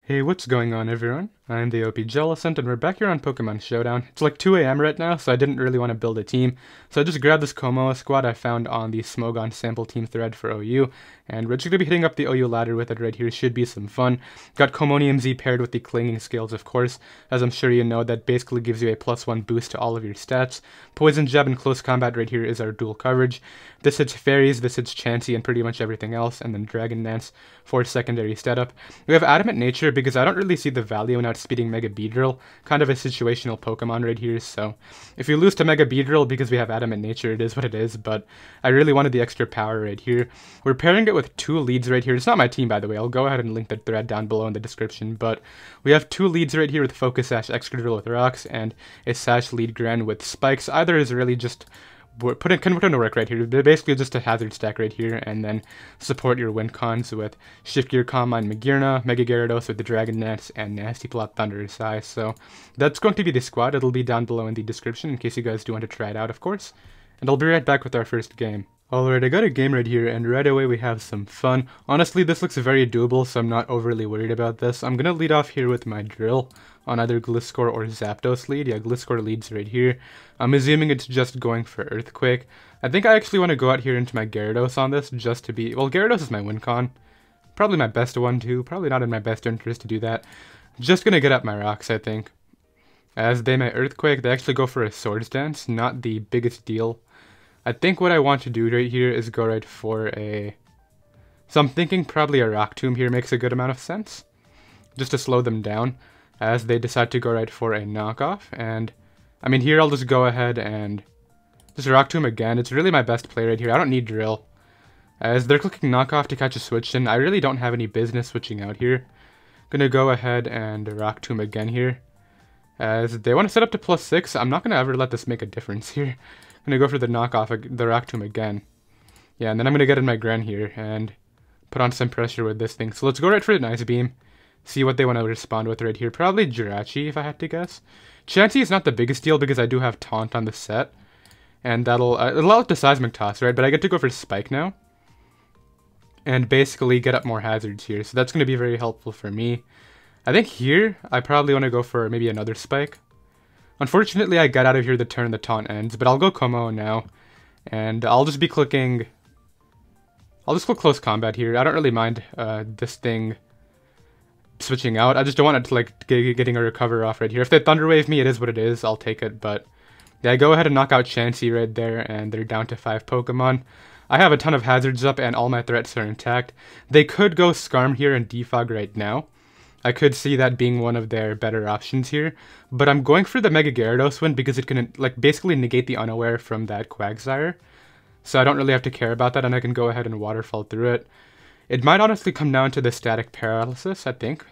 Hey, what's going on, everyone? I'm the OPJellicent, and we're back here on Pokemon Showdown. It's like 2 a.m. right now, so I didn't really want to build a team, so I just grabbed this Kommo-o squad I found on the Smogon sample team thread for OU, and we're just going to be hitting up the OU ladder with it right here. Should be some fun. Got Kommonium Z paired with the Clanging Scales, of course. As I'm sure you know, that basically gives you a +1 boost to all of your stats. Poison Jab in close combat right here is our dual coverage. This hits Fairies, this hits Chansey, and pretty much everything else, and then Dragon Dance for secondary setup. We have Timid Nature because I don't really see the value in outspeeding Magearna, kind of a situational Pokemon right here, so if you lose to Magearna because we have Timid Nature, it is what it is, but I really wanted the extra power right here. We're pairing it with 2 leads right here. It's not my team, by the way. I'll go ahead and link the thread down below in the description, but we have 2 leads right here with Focus Sash Excadrill with Rocks, and a Sash lead Gren with Spikes. Either is really just can put into work right here. They're basically just a hazard stack right here, and then support your win cons with Shift Gear Combine Magearna, Mega Gyarados with the Dragon Dance, and Nasty Plot Thunderous Eye. So that's going to be the squad. It'll be down below in the description in case you guys do want to try it out, of course. And I'll be right back with our first game. Alright, I got a game right here, and right away we have some fun. Honestly, this looks very doable, so I'm not overly worried about this. I'm gonna lead off here with my Drill on either Gliscor or Zapdos lead. Yeah, Gliscor leads right here. I'm assuming it's just going for Earthquake. I think I actually want to go out here into my Gyarados on this, just to be... Well, Gyarados is my win con. Probably my best one, too. Probably not in my best interest to do that. Just gonna get up my Rocks, I think. As they may Earthquake, they actually go for a Swords Dance. Not the biggest deal. I think what I want to do right here is go right for a... So I'm thinking probably a Rock Tomb here makes a good amount of sense. Just to slow them down, as they decide to go right for a knockoff. And, I mean, here I'll just go ahead and just Rock Tomb again. It's really my best play right here. I don't need Drill. As they're clicking knockoff to catch a switch in, I really don't have any business switching out here. Gonna go ahead and Rock Tomb again here. As they want to set up to +6, I'm not gonna ever let this make a difference here. I'm gonna go for the knockoff, the Rock Tomb again. Yeah, and then I'm gonna get in my Gren here and put on some pressure with this thing. So let's go right for the Nice Beam. See what they want to respond with right here. Probably Jirachi, if I had to guess. Chansey is not the biggest deal because I do have Taunt on the set. And that'll allow it to Seismic Toss, right? But I get to go for Spike now. And basically get up more hazards here. So that's going to be very helpful for me. I think here, I probably want to go for maybe another Spike. Unfortunately, I got out of here the turn the Taunt ends. But I'll go Kommo-o now. And I'll just be clicking... I'll just click Close Combat here. I don't really mind this thing switching out. I just don't want it to like getting a recover off right here. If they Thunder Wave me, it is what it is. I'll take it, but yeah, go ahead and knock out Chansey right there, and they're down to 5 Pokemon. I have a ton of hazards up, and all my threats are intact. They could go Skarm here and Defog right now. I could see that being one of their better options here, but I'm going for the Mega Gyarados win because it can like basically negate the Unaware from that Quagsire. So I don't really have to care about that, and I can go ahead and Waterfall through it. It might honestly come down to the Static Paralysis, I think.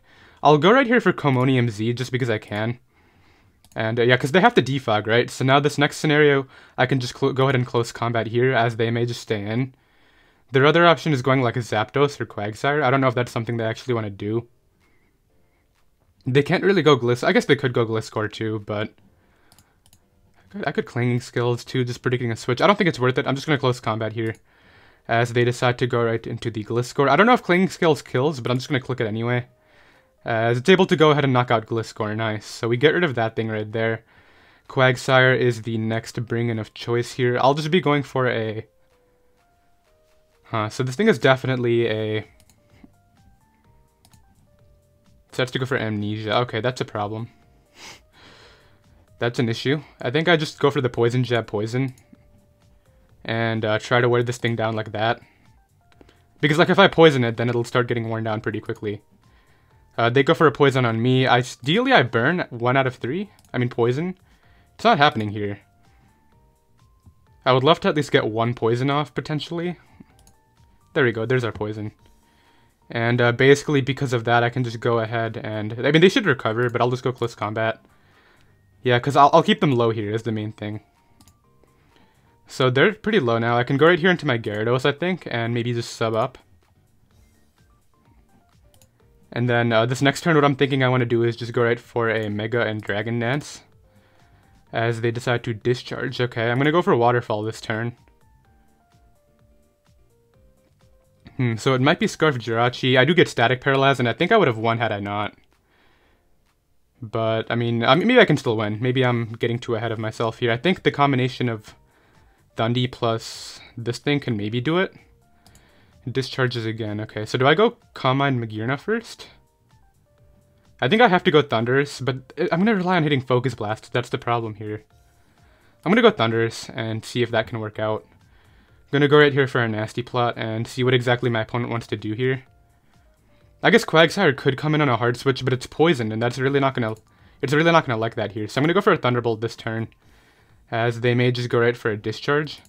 I'll go right here for Kommonium Z just because I can. And yeah, because they have to defog, right? So now this next scenario, I can just go ahead and Close Combat here, as they may just stay in. Their other option is going like a Zapdos or Quagsire. I don't know if that's something they actually want to do. They can't really go Gliscor. I guess they could go Gliscor too, but... I could Clanging Scales too, just predicting a switch. I don't think it's worth it. I'm just going to Close Combat here, as they decide to go right into the Gliscor. I don't know if Clanging Scales kills, but I'm just going to click it anyway. As it's able to go ahead and knock out Gliscor. Nice. So we get rid of that thing right there. Quagsire is the next bring-in of choice here. I'll just be going for a... So this thing is definitely a... So I have to go for Amnesia. Okay, that's a problem. That's an issue. I think I just go for the Poison Jab Poison. And try to wear this thing down like that. Because like if I poison it, then it'll start getting worn down pretty quickly. They go for a poison on me. Ideally, I burn 1 out of 3. I mean, poison. It's not happening here. I would love to at least get 1 poison off, potentially. There we go. There's our poison. And basically, because of that, I can just go ahead and... I mean, they should recover, but I'll just go Close Combat. Yeah, because I'll keep them low here is the main thing. So they're pretty low now. I can go right here into my Gyarados, I think, and maybe just sub up. And then this next turn, what I'm thinking I want to do is just go right for a Mega and Dragon Dance. As they decide to discharge. Okay, I'm going to go for Waterfall this turn. So it might be Scarf Jirachi. I do get Static Paralyzed, and I think I would have won had I not. But, I mean, maybe I can still win. Maybe I'm getting too ahead of myself here. I think the combination of Thundy plus this thing can maybe do it. It discharges again. Okay, so do I go Combine Magearna first? I think I have to go Thundurus, but I'm going to rely on hitting Focus Blast. That's the problem here. I'm going to go Thundurus and see if that can work out. I'm going to go right here for a Nasty Plot and see what exactly my opponent wants to do here. I guess Quagsire could come in on a hard switch, but it's poisoned, and that's really not going to... It's really not going to like that here. So I'm going to go for a Thunderbolt this turn, as they may just go right for a Discharge.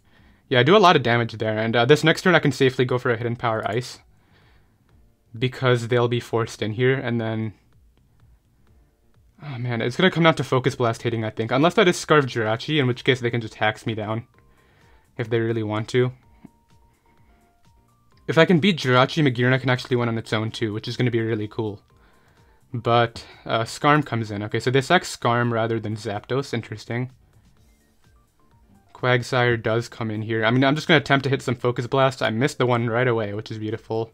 Yeah, I do a lot of damage there, and this next turn I can safely go for a Hidden Power Ice, because they'll be forced in here, and then... Oh man, it's going to come down to Focus Blast hitting, I think. Unless I just Scarf Jirachi, in which case they can just Hax me down, if they really want to. If I can beat Jirachi, Magearna can actually win on its own too, which is going to be really cool. But Skarm comes in. Okay, so they sack Skarm rather than Zapdos. Interesting. Quagsire does come in here. I mean, I'm just going to attempt to hit some Focus Blast. I missed the one right away, which is beautiful.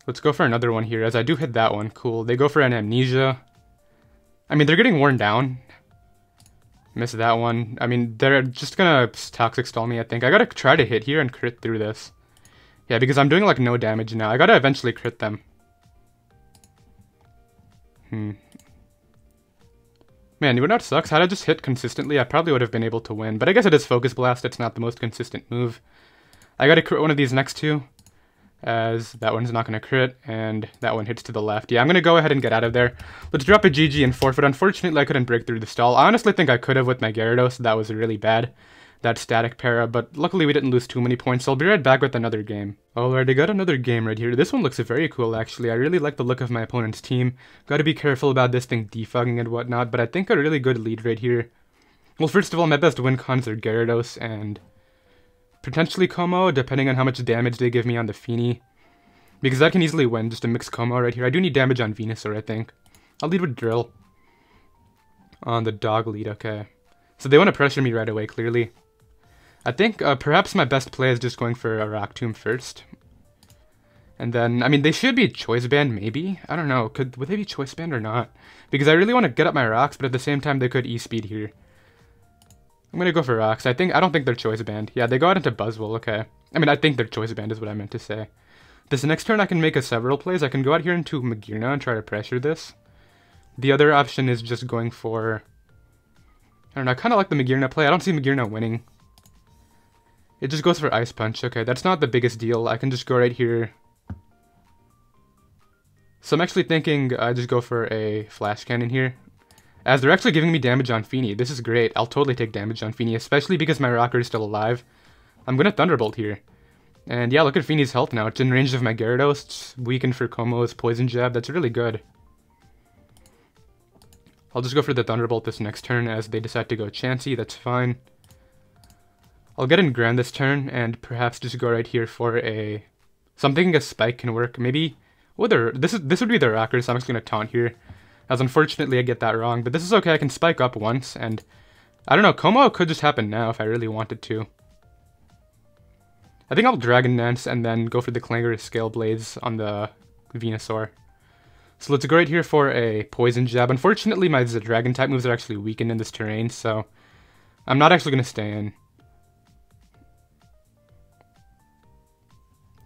Let's go for another one here, as I do hit that one. Cool. They go for an Amnesia. I mean, they're getting worn down. Missed that one. I mean, they're just going to Toxic Stall me, I think. I got to try to hit here and crit through this. Yeah, because I'm doing, like, no damage now. I gotta eventually crit them. Man, you know what sucks? Had I just hit consistently, I probably would have been able to win. But I guess it is Focus Blast. It's not the most consistent move. I gotta crit one of these next two, as that one's not gonna crit, and that one hits to the left. Yeah, I'm gonna go ahead and get out of there. Let's drop a GG and forfeit. Unfortunately, I couldn't break through the stall. I honestly think I could have with my Gyarados. That was really bad. That static para, but luckily we didn't lose too many points, so I'll be right back with another game. Alright, I got another game right here. This one looks very cool, actually. I really like the look of my opponent's team. Gotta be careful about this thing defogging and whatnot, but I think a really good lead right here. Well, first of all, my best win cons are Gyarados and potentially Kommo-o, depending on how much damage they give me on the Feeny. Because I can easily win just a mixed Kommo-o right here. I do need damage on Venusaur, I think. I'll lead with Drill. On the dog lead, okay. So they want to pressure me right away, clearly. I think perhaps my best play is just going for a Rock Tomb first. And then, I mean, they should be Choice Band, maybe? I don't know. Would they be Choice Band or not? Because I really want to get up my rocks, but at the same time, they could E-Speed here. I'm going to go for rocks. I don't think they're Choice Band. Yeah, they go out into Buzzwole, okay. I mean, I think they're Choice Band is what I meant to say. This next turn, I can make several plays. I can go out here into Magearna and try to pressure this. The other option is just going for... I don't know, I kind of like the Magearna play. I don't see Magearna winning. It just goes for Ice Punch. Okay, that's not the biggest deal. I can just go right here. So I'm actually thinking I just go for a Flash Cannon here. As they're actually giving me damage on Feeny. This is great. I'll totally take damage on Feeny, especially because my Rocker is still alive. I'm going to Thunderbolt here. And yeah, look at Feeny's health now. It's in range of my Gyarados. It's weakened for Kommo-o's Poison Jab. That's really good. I'll just go for the Thunderbolt this next turn as they decide to go Chansey. That's fine. I'll get in Grand this turn, and perhaps just go right here for a... So I'm thinking a Spike can work. Maybe... Well, this would be the Rocker, so I'm just going to Taunt here. As unfortunately I get that wrong, but this is okay. I can Spike up once, and... I don't know, Kommo-o could just happen now if I really wanted to. I think I'll Dragon Dance and then go for the Clanging Scale Blades on the Venusaur. So let's go right here for a Poison Jab. Unfortunately, my Dragon-type moves are actually weakened in this terrain, so... I'm not actually going to stay in.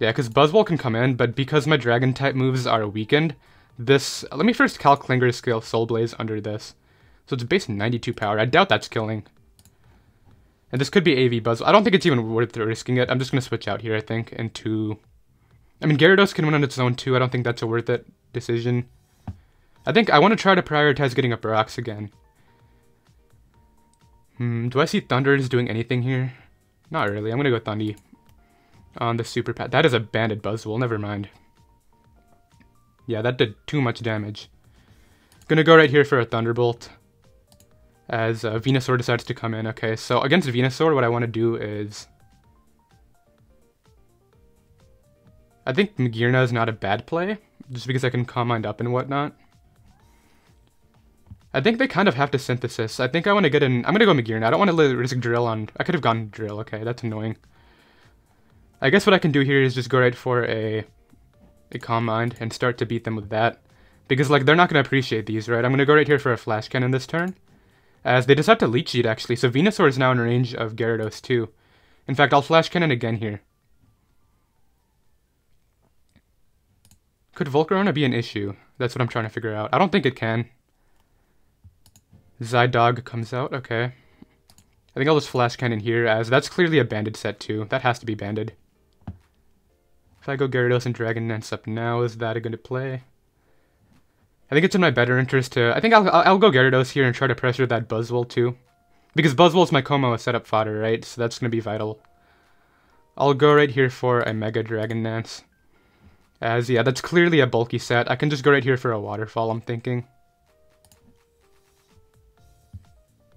Yeah, because Buzzwole can come in, but because my Dragon-type moves are weakened, this... Let me first Clanging Scale Soul Blaze under this. So it's base 92 power. I doubt that's killing. And this could be AV Buzzwole. I don't think it's even worth risking it. I'm just going to switch out here, I think, into... I mean, Gyarados can win on its own too. I don't think that's a worth it decision. I think I want to try to prioritize getting up rocks again. Do I see Thundurus doing anything here? Not really. I'm going to go Thundy on the Super Pet. That is a banded Buzzwole. Never mind. Yeah, that did too much damage. Gonna go right here for a Thunderbolt as Venusaur decides to come in. Okay, so against Venusaur, what I want to do is... I think Magearna is not a bad play, just because I can Calm Mind up and whatnot. I think they kind of have to Synthesis. I think I want to get in... I'm going to go Magearna. I don't want to risk Drill on... I could have gone Drill. Okay, that's annoying. I guess what I can do here is just go right for a Calm Mind and start to beat them with that. Because, like, they're not going to appreciate these, right? I'm going to go right here for a Flash Cannon this turn. As they decide to Leech Seed, actually. So Venusaur is now in range of Gyarados, too. In fact, I'll Flash Cannon again here. Could Volcarona be an issue? That's what I'm trying to figure out. I don't think it can. Zydog comes out, okay. I think I'll just Flash Cannon here, as that's clearly a banded set too. That has to be banded. If I go Gyarados and Dragon Dance up now, is that a good play? I think it's in my better interest to... I think I'll go Gyarados here and try to pressure that Buzzwole too. Because Buzzwole's my Kommo-o setup fodder, right? So that's going to be vital. I'll go right here for a Mega Dragon Dance. As, yeah, that's clearly a bulky set. I can just go right here for a Waterfall, I'm thinking.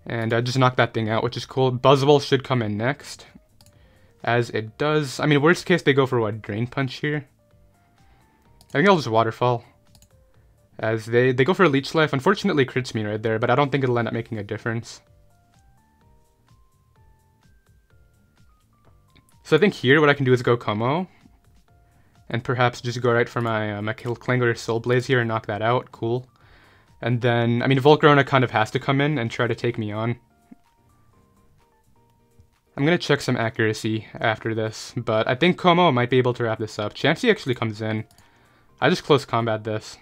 And just knock that thing out, which is cool. Buzzwole should come in next. As it does. I mean, worst case, they go for what? Drain Punch here? I think I'll just Waterfall. As they go for a Leech Life. Unfortunately, crits me right there, but I don't think it'll end up making a difference. So I think here what I can do is go Kommo-o. And perhaps just go right for my Klangler Soul Blaze here and knock that out. Cool. And then, I mean, Volcarona kind of has to come in and try to take me on. I'm going to check some accuracy after this, but I think Kommo-o might be able to wrap this up. Chansey actually comes in. I just close combat this.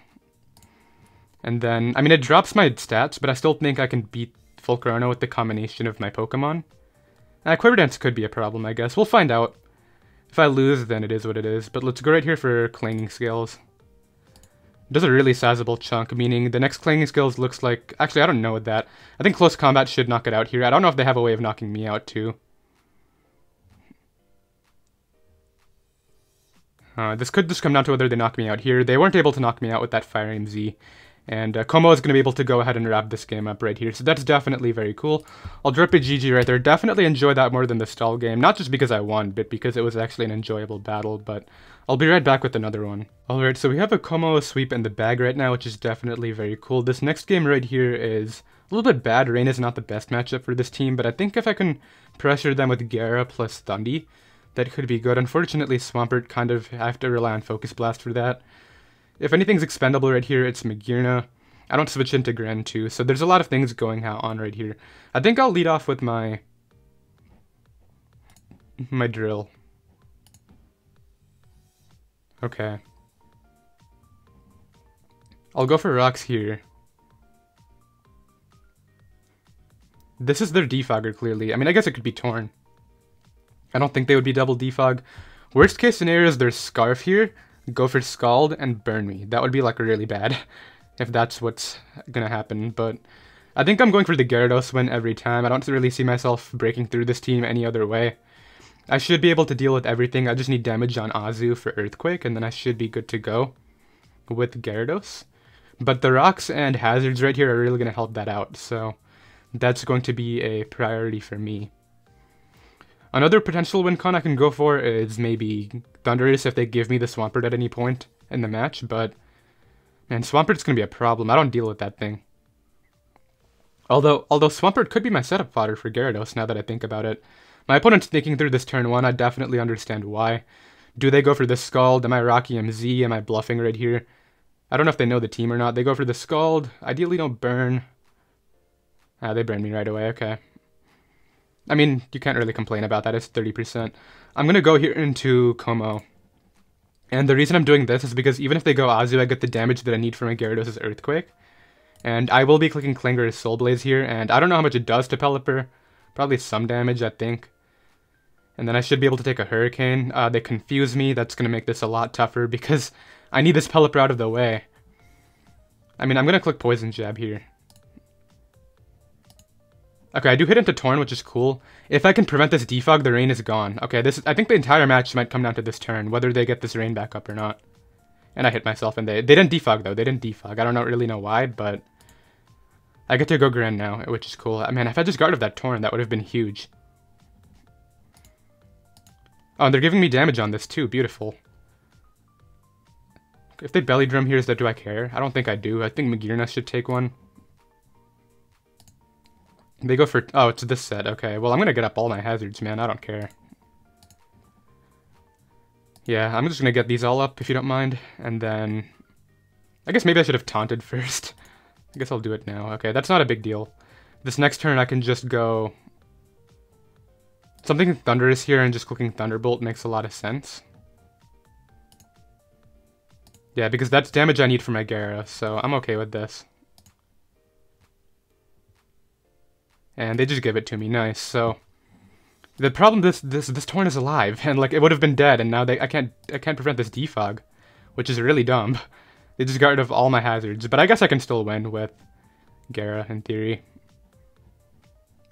And then, I mean, it drops my stats, but I still think I can beat Volcarona with the combination of my Pokemon. Quiver Dance could be a problem, I guess. We'll find out. If I lose, then it is what it is. But let's go right here for Clanging Scales. It does a really sizable chunk, meaning the next Clanging Scales looks like... Actually, I don't know what that... I think Close Combat should knock it out here. I don't know if they have a way of knocking me out, too. This could just come down to whether they knock me out here. They weren't able to knock me out with that Fire Aim Z. And Kommo-o is going to be able to go ahead and wrap this game up right here. So that's definitely very cool. I'll drop a GG right there. Definitely enjoy that more than the stall game. Not just because I won, but because it was actually an enjoyable battle. But I'll be right back with another one. Alright, so we have a Kommo-o sweep in the bag right now, which is definitely very cool. This next game right here is a little bit bad. Rain is not the best matchup for this team, but I think if I can pressure them with Gara plus Thundy, that could be good. Unfortunately, Swampert kind of have to rely on Focus Blast for that. If anything's expendable right here, it's Magearna. I don't switch into Gren too, so there's a lot of things going on right here. I think I'll lead off with my drill. Okay. I'll go for rocks here. This is their defogger, clearly. I mean, I guess it could be Torn. I don't think they would be double defog. Worst case scenario is there's Scarf here. Go for Scald and burn me. That would be like really bad if that's what's gonna happen. But I think I'm going for the Gyarados win every time. I don't really see myself breaking through this team any other way. I should be able to deal with everything. I just need damage on Azu for Earthquake, and then I should be good to go with Gyarados. But the rocks and hazards right here are really gonna help that out. So that's going to be a priority for me. Another potential win con I can go for is maybe Thundurus if they give me the Swampert at any point in the match, but man, Swampert's gonna be a problem. I don't deal with that thing. Although Swampert could be my setup fodder for Gyarados now that I think about it. My opponent's thinking through this turn 1, I definitely understand why. Do they go for the Scald? Am I Rocky MZ? Am I bluffing right here? I don't know if they know the team or not. They go for the Scald. Ideally don't burn. They burn me right away, okay. I mean, you can't really complain about that, it's 30%. I'm gonna go here into Kommo-o. And the reason I'm doing this is because even if they go Azu, I get the damage that I need for my Gyarados' Earthquake. And I will be clicking Klangler's Soul Blaze here, and I don't know how much it does to Pelipper. Probably some damage, I think. And then I should be able to take a Hurricane. They confuse me, that's gonna make this a lot tougher because I need this Pelipper out of the way. I mean, I'm gonna click Poison Jab here. Okay, I do hit into Torn, which is cool. If I can prevent this defog, the rain is gone. Okay, I think the entire match might come down to this turn, whether they get this rain back up or not. And I hit myself, and they didn't defog, though. They didn't defog. I don't really know why, but I get to go Gren now, which is cool. Man, if I just guarded that Torn, that would have been huge. Oh, and they're giving me damage on this, too. Beautiful. If they Belly Drum here, do I care? I don't think I do. I think Magearna should take one. They go for... Oh, it's this set. Okay, well, I'm gonna get up all my hazards, man. I don't care. Yeah, I'm just gonna get these all up, if you don't mind. And then... I guess maybe I should have taunted first. I guess I'll do it now. Okay, that's not a big deal. This next turn I can just go something thunderous here, and just clicking Thunderbolt makes a lot of sense. Yeah, because that's damage I need for Magearna, so I'm okay with this. And they just give it to me, nice. So the problem this Taunt is alive, and like it would have been dead, and now I can't prevent this defog, which is really dumb. They just got rid of all my hazards, but I guess I can still win with Gara in theory.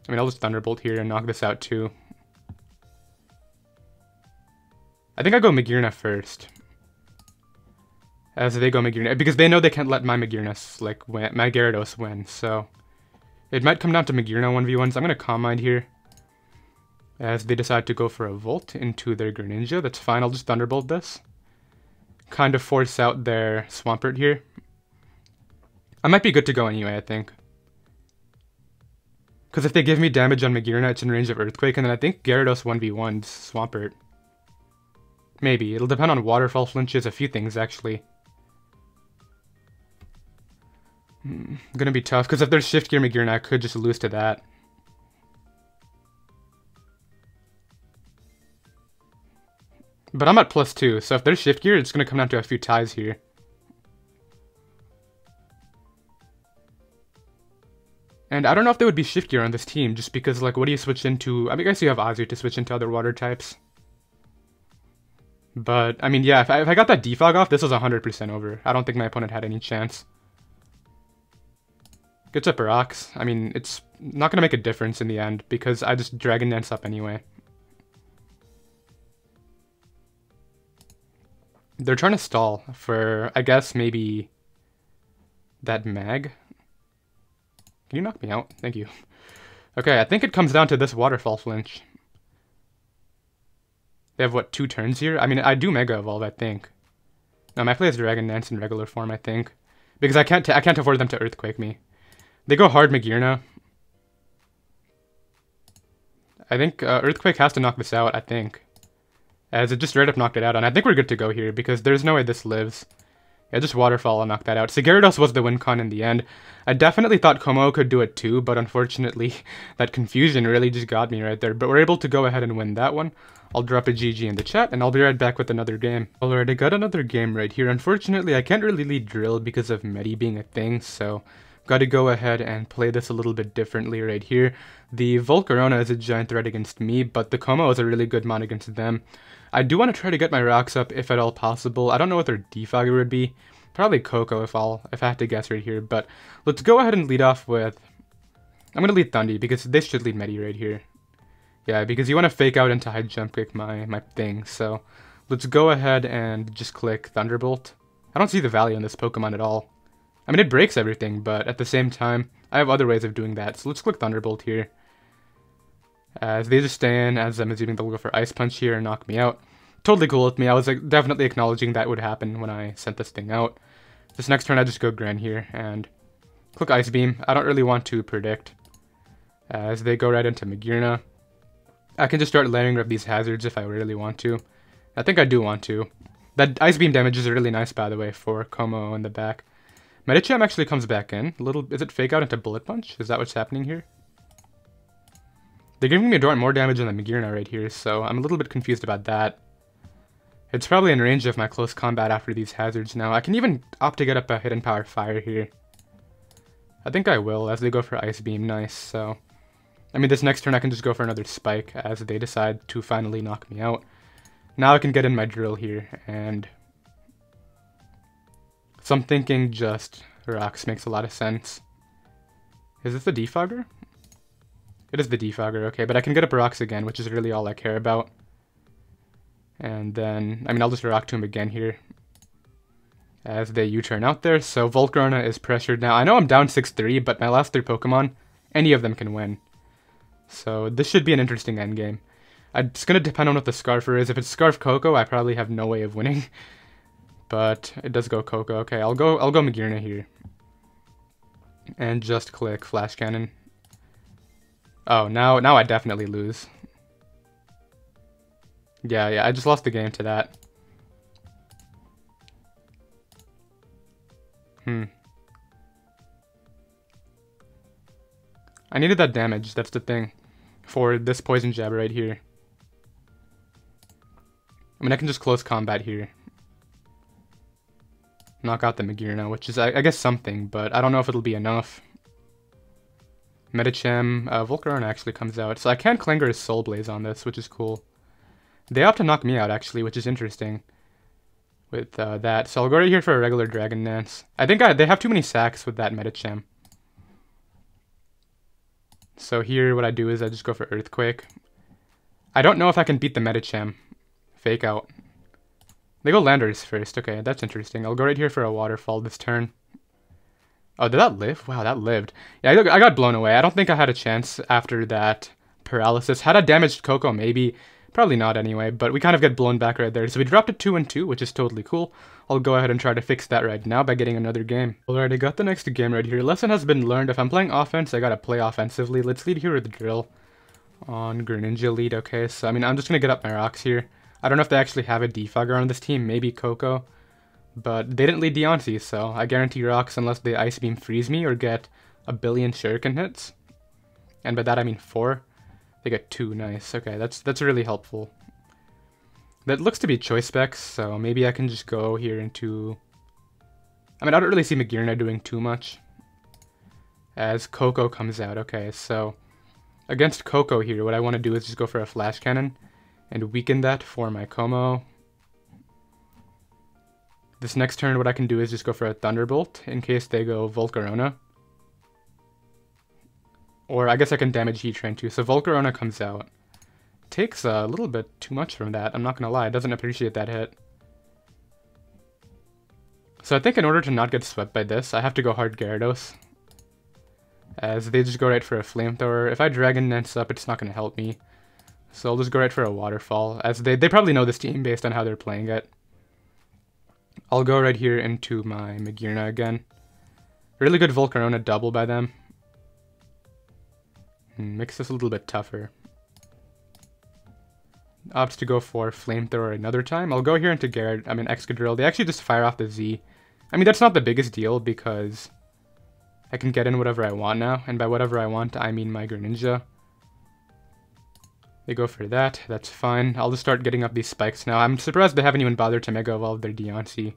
I mean, I'll just Thunderbolt here and knock this out too. I think I go Magearna first, as they go Magearna, because they know they can't let my Magearna like win, my Gyarados win. So it might come down to Magearna 1v1s. I'm gonna Calm Mind here, as they decide to go for a Volt into their Greninja. That's fine. I'll just Thunderbolt this, kind of force out their Swampert here. I might be good to go anyway, I think. Because if they give me damage on Magearna, it's in range of Earthquake, and then I think Gyarados 1v1's Swampert. Maybe. It'll depend on Waterfall flinches, a few things, actually. Gonna be tough, because if there's Shift Gear Magearna, I could just lose to that. But I'm at +2, so if there's Shift Gear, it's gonna come down to a few ties here. And I don't know if there would be Shift Gear on this team, just because, like, what do you switch into? I mean, I guess you have Ozzy to switch into other water types. But, I mean, yeah, if I got that defog off, this was 100% over. I don't think my opponent had any chance. Gets up rocks. I mean, it's not going to make a difference in the end, because I just Dragon Dance up anyway. They're trying to stall for, I guess, maybe that Mag. Can you knock me out? Thank you. Okay, I think it comes down to this Waterfall flinch. They have, what, 2 turns here? I mean, I do Mega Evolve, I think. No, my play is Dragon Dance in regular form, I think. Because I can't afford them to Earthquake me. They go hard Magearna. I think Earthquake has to knock this out, I think. As it just straight up knocked it out, and I think we're good to go here, because there's no way this lives. Yeah, just Waterfall and knock that out. So Gyarados was the win con in the end. I definitely thought Kommo-o could do it too, but unfortunately, that confusion really just got me right there. But we're able to go ahead and win that one. I'll drop a GG in the chat, and I'll be right back with another game. Alright, I got another game right here. Unfortunately, I can't really lead Drill because of Medi being a thing, so got to go ahead and play this a little bit differently right here. The Volcarona is a giant threat against me, but the Kommo-o is a really good mon against them. I do want to try to get my rocks up if at all possible. I don't know what their defogger would be. Probably Coco if I had to guess right here, but let's go ahead and lead off with... I'm going to lead Thundy because they should lead Medi right here. Yeah, because you want to fake out into high jump kick my thing, so let's go ahead and just click Thunderbolt. I don't see the value in this Pokemon at all. I mean, it breaks everything, but at the same time, I have other ways of doing that, so let's click Thunderbolt here. As they just stay in, as I'm assuming they'll go for Ice Punch here and knock me out. Totally cool with me. I was like, definitely acknowledging that would happen when I sent this thing out. This next turn, I just go Gran here and click Ice Beam. I don't really want to predict, as they go right into Magearna. I can just start layering up these hazards if I really want to. I think I do want to. That Ice Beam damage is really nice, by the way, for Kommo-o in the back. Medicham actually comes back in. Is it fake out into Bullet Punch? Is that what's happening here? They're giving me more damage than the Magearna right here, so I'm a little bit confused about that. It's probably in range of my close combat after these hazards now. I can even opt to get up a Hidden Power Fire here. I think I will, as they go for Ice Beam. Nice, so... I mean, this next turn I can just go for another Spike, as they decide to finally knock me out. Now I can get in my Drill here, and... So I'm thinking just Rocks makes a lot of sense. Is this the Defogger? It is the Defogger, okay, but I can get up Rocks again, which is really all I care about. And then, I mean, I'll just Rock to him again here, as they U-turn out there. So Volcarona is pressured now. I know I'm down 6-3, but my last 3 Pokemon, any of them can win. So this should be an interesting endgame. It's going to depend on what the Scarfer is. If it's Scarf Coco, I probably have no way of winning. But it does go Coco. Okay, I'll go Magearna here. And just click Flash Cannon. Oh, now I definitely lose. Yeah, I just lost the game to that. I needed that damage, that's the thing, for this poison jab right here. I mean, I can just close combat here. Knock out the Magearna, which is, I guess, something, but I don't know if it'll be enough. Medicham, Volcarona actually comes out, so I can Clanger his Soul Blaze on this, which is cool. They opt to knock me out, actually, which is interesting with that. So I'll go right here for a regular Dragon Dance. I think they have too many sacks with that Medicham. So here, what I do is I just go for Earthquake. I don't know if I can beat the Medicham. Fake out. They go Landers first. Okay, that's interesting. I'll go right here for a Waterfall this turn. Oh, did that live? Wow, that lived. Yeah, I got blown away. I don't think I had a chance after that paralysis. Had I damaged Coco, maybe. Probably not anyway, but we kind of get blown back right there. So we dropped it 2-2, which is totally cool. I'll go ahead and try to fix that right now by getting another game. Alrighty, got the next game right here. Lesson has been learned. If I'm playing offense, I gotta play offensively. Let's lead here with Drill on Greninja lead. Okay, so I mean, I'm just gonna get up my rocks here. I don't know if they actually have a defogger on this team, maybe Coco. But they didn't lead Deontay, so I guarantee rocks unless they Ice Beam freeze me or get a billion Shuriken hits. And by that I mean 4. They get 2, nice. Okay, that's really helpful. That looks to be choice specs, so maybe I can just go here into... I mean, I don't really see Magearna doing too much. As Coco comes out, okay, so... Against Coco here, what I want to do is just go for a Flash Cannon and weaken that for my Kommo-o. This next turn, what I can do is just go for a Thunderbolt in case they go Volcarona. Or I guess I can damage Heat Train too. So Volcarona comes out. Takes a little bit too much from that, I'm not gonna lie. It doesn't appreciate that hit. So I think in order to not get swept by this, I have to go hard Gyarados. As they just go right for a Flamethrower. If I Dragon Dance up, it's not gonna help me. So I'll just go right for a Waterfall. As they probably know this team based on how they're playing it. I'll go right here into my Magearna again. Really good Volcarona double by them. Makes this a little bit tougher. Opts to go for Flamethrower another time. I'll go here into Excadrill. They actually just fire off the Z. I mean, that's not the biggest deal because I can get in whatever I want now. And by whatever I want, I mean my Greninja. They go for that. That's fine. I'll just start getting up these spikes now. I'm surprised they haven't even bothered to Mega Evolve their Deontay.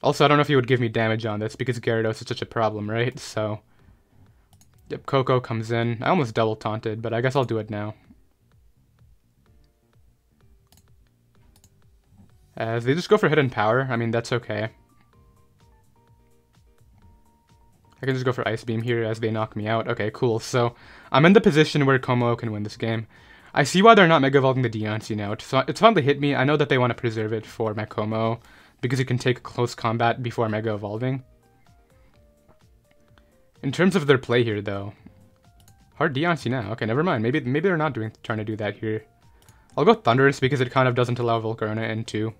Also, I don't know if he would give me damage on this because Gyarados is such a problem, right? So, yep, Coco comes in. I almost double taunted, but I guess I'll do it now. As they just go for Hidden Power, I mean, that's okay. I can just go for Ice Beam here as they knock me out. Okay, cool. So, I'm in the position where Kommo-o can win this game. I see why they're not Mega Evolving the Deontay now. It's finally hit me. I know that they want to preserve it for my Kommo-o, because it can take close combat before Mega Evolving. In terms of their play here, though, hard Deontay now. Okay, never mind. Maybe they're not trying to do that here. I'll go Thunderous because it kind of doesn't allow Volcarona in too.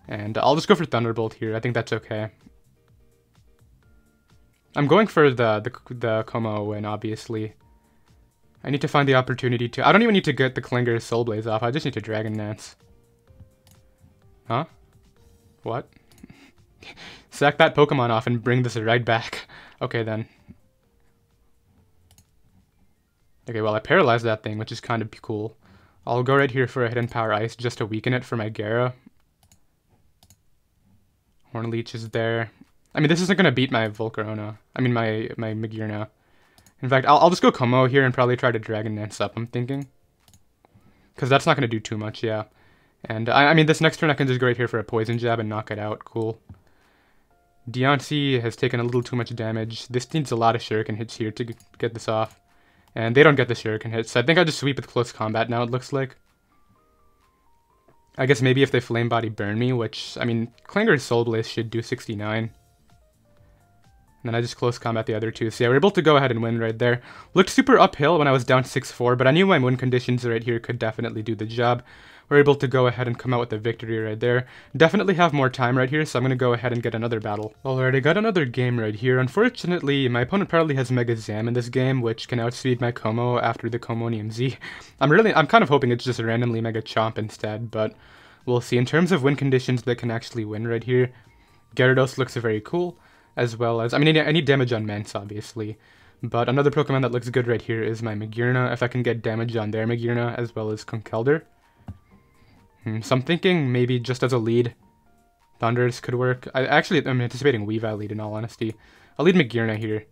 And I'll just go for Thunderbolt here. I think that's okay. I'm going for the Kommo-o win, obviously. I need to find the opportunity to... I don't even need to get the Clanger Soul Blaze off. I just need to Dragon Dance. Huh? What? Sack that Pokemon off and bring this right back. Okay, then. Okay, well, I paralyzed that thing, which is kind of cool. I'll go right here for a Hidden Power Ice just to weaken it for my Gyara. Horn Leech is there. I mean, this isn't going to beat my Volcarona. I mean, my Magearna. In fact, I'll just go Kommo-o here and probably try to Dragon Dance up, I'm thinking. Because that's not going to do too much, yeah. And, I mean, this next turn I can just go right here for a Poison Jab and knock it out. Cool. Deontay has taken a little too much damage. This needs a lot of Shuriken hits here to get this off. And they don't get the Shuriken hits, so I think I'll just sweep with Close Combat now, it looks like. I guess maybe if they Flame Body burn me, which, I mean, Clanger's Soul Blaze should do 69. And then I just Close Combat the other two. So yeah, we're able to go ahead and win right there. Looked super uphill when I was down 6-4, but I knew my win conditions right here could definitely do the job. We're able to go ahead and come out with a victory right there. Definitely have more time right here, so I'm going to go ahead and get another battle. Alright, I got another game right here. Unfortunately, my opponent probably has Mega Zam in this game, which can outspeed my Kommo-o after the Kommonium Z. I'm kind of hoping it's just randomly Mega Chomp instead, but we'll see. In terms of win conditions that can actually win right here, Gyarados looks very cool, as well as, I mean, I need damage on Mance, obviously. But another Pokemon that looks good right here is my Magearna, if I can get damage on their Magearna, as well as Conkeldurr. So I'm thinking maybe just as a lead, Thundurus could work. I'm anticipating Weavile lead, in all honesty. I'll lead Magearna here.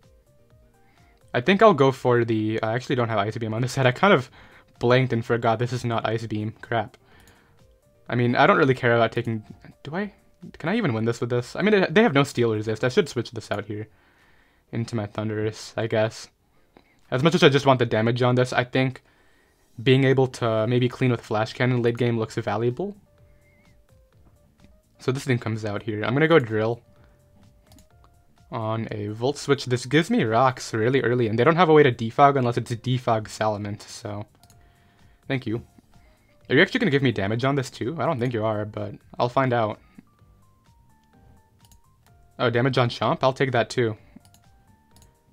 I think I'll go for the... I actually don't have Ice Beam on this set. I kind of blanked and forgot this is not Ice Beam. Crap. I mean, I don't really care about taking... Can I even win this with this? I mean, they have no Steel Resist. I should switch this out here into my Thundurus, I guess. As much as I just want the damage on this, I think being able to maybe clean with Flash Cannon late game looks valuable. So this thing comes out here. I'm going to go Drill on a Volt Switch. This gives me rocks really early, and they don't have a way to defog unless it's defog Salamence, so thank you. Are you actually going to give me damage on this too? I don't think you are, but I'll find out. Oh, damage on Chomp? I'll take that too.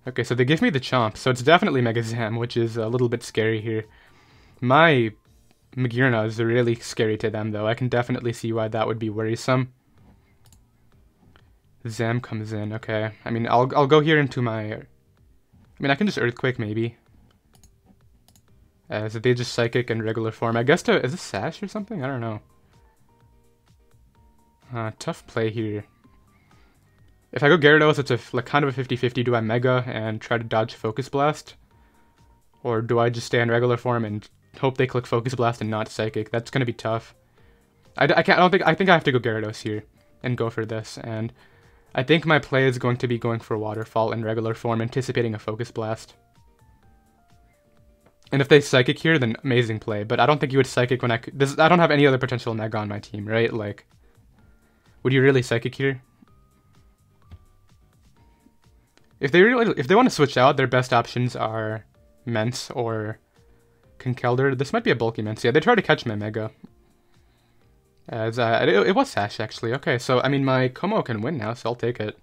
Okay, so they give me the Chomp, so it's definitely Mega Zam, which is a little bit scary here. My Magearna is really scary to them, though. I can definitely see why that would be worrisome. Zam comes in, okay. I mean, I'll go here into my... I mean, I can just Earthquake, maybe. As they just Psychic in regular form. I guess is this Sash or something? I don't know. Tough play here. If I go Gyarados, it's kind of a 50-50. Do I Mega and try to dodge Focus Blast? Or do I just stay in regular form and hope they click Focus Blast and not Psychic? That's going to be tough. I think I have to go Gyarados here and go for this. And I think my play is going to be going for Waterfall in regular form, anticipating a Focus Blast. And if they Psychic here, then amazing play. But I don't think you would Psychic when I don't have any other potential Mega on my team, right? Like, would you really Psychic here? If they want to switch out, their best options are Mence or Conkeldurr. This might be a bulky Mence. Yeah, they try to catch my Mega. As it was Sash, actually. Okay, so I mean, my Kommo-o can win now, so I'll take it.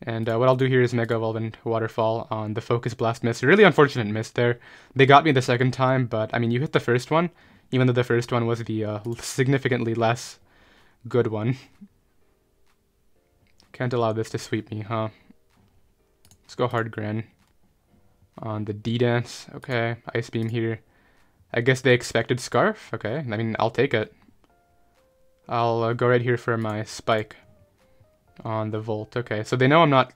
And what I'll do here is Mega Evolve and Waterfall on the Focus Blast miss. Really unfortunate miss there. They got me the second time, but I mean, you hit the first one, even though the first one was the significantly less good one. Can't allow this to sweep me, huh? Let's go Hard Gren on the D-Dance. Okay, Ice Beam here. I guess they expected Scarf. Okay, I mean, I'll take it. I'll go right here for my Spike on the Volt. Okay, so they know I'm not...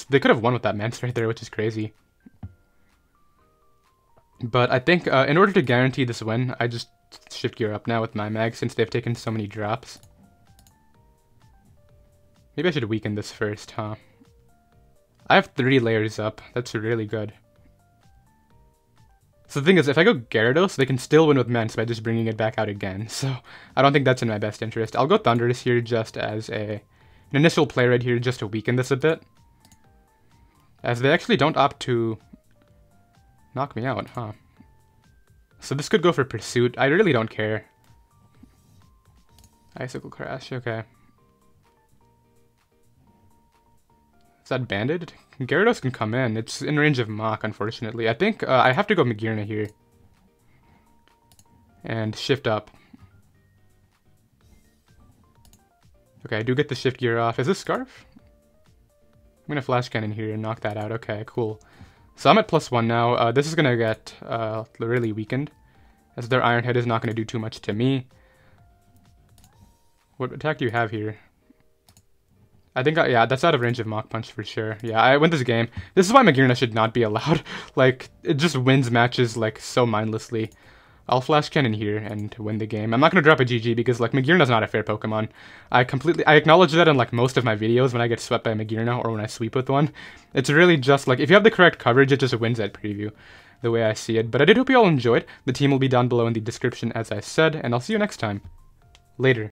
They could have won with that Mance right there, which is crazy. But I think in order to guarantee this win, I just shift gear up now with my Mag since they've taken so many drops. Maybe I should weaken this first, huh? I have 3 layers up. That's really good. So the thing is, if I go Gyarados, they can still win with Mence by just bringing it back out again. So I don't think that's in my best interest. I'll go Thundurus here just as an initial play right here just to weaken this a bit. As they actually don't opt to knock me out, huh? So this could go for Pursuit. I really don't care. Icicle Crash, okay. Is that banded? Gyarados can come in. It's in range of Mach, unfortunately. I think I have to go Magearna here. And shift up. Okay, I do get the shift gear off. Is this Scarf? I'm going to Flash Cannon here and knock that out. Okay, cool. So I'm at +1 now. This is going to get really weakened, as their Iron Head is not going to do too much to me. What attack do you have here? I think, yeah, that's out of range of Mach Punch for sure. Yeah, I win this game. This is why Magearna should not be allowed. Like, it just wins matches, like, so mindlessly. I'll Flash Cannon here and win the game. I'm not going to drop a GG because, like, Magearna's not a fair Pokemon. I acknowledge that in, like, most of my videos when I get swept by Magearna or when I sweep with one. It's really just, like, if you have the correct coverage, it just wins at preview, the way I see it. But I did hope you all enjoyed. The team will be down below in the description, as I said, and I'll see you next time. Later.